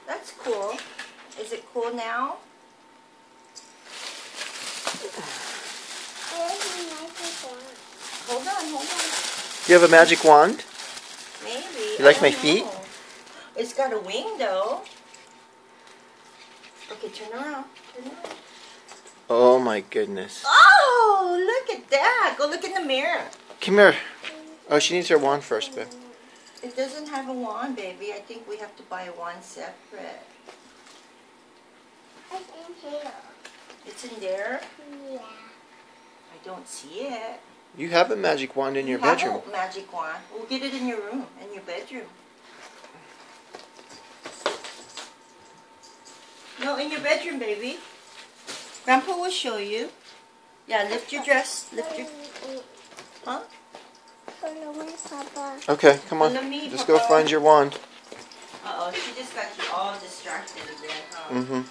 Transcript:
That's cool. Is it cool now? Hold on, hold on. You have a magic wand? Maybe. You like my feet? It's got a wing though. Okay, turn around. Turn around. Oh my goodness. Oh, look at that. Go look in the mirror. Come here. Oh, she needs her wand first, babe. It doesn't have a wand, baby. I think we have to buy a wand separate. It's in here. It's in there? Yeah. I don't see it. You have a magic wand in your bedroom. You have a magic wand. We'll get it in your room, in your bedroom. No, in your bedroom, baby. Grandpa will show you. Yeah, lift your dress. Lift your... Huh? Follow me, Papa. Okay, come on. Follow me, Just go Papa. find your wand. Uh-oh, she just got you all distracted again, huh? Mm-hmm.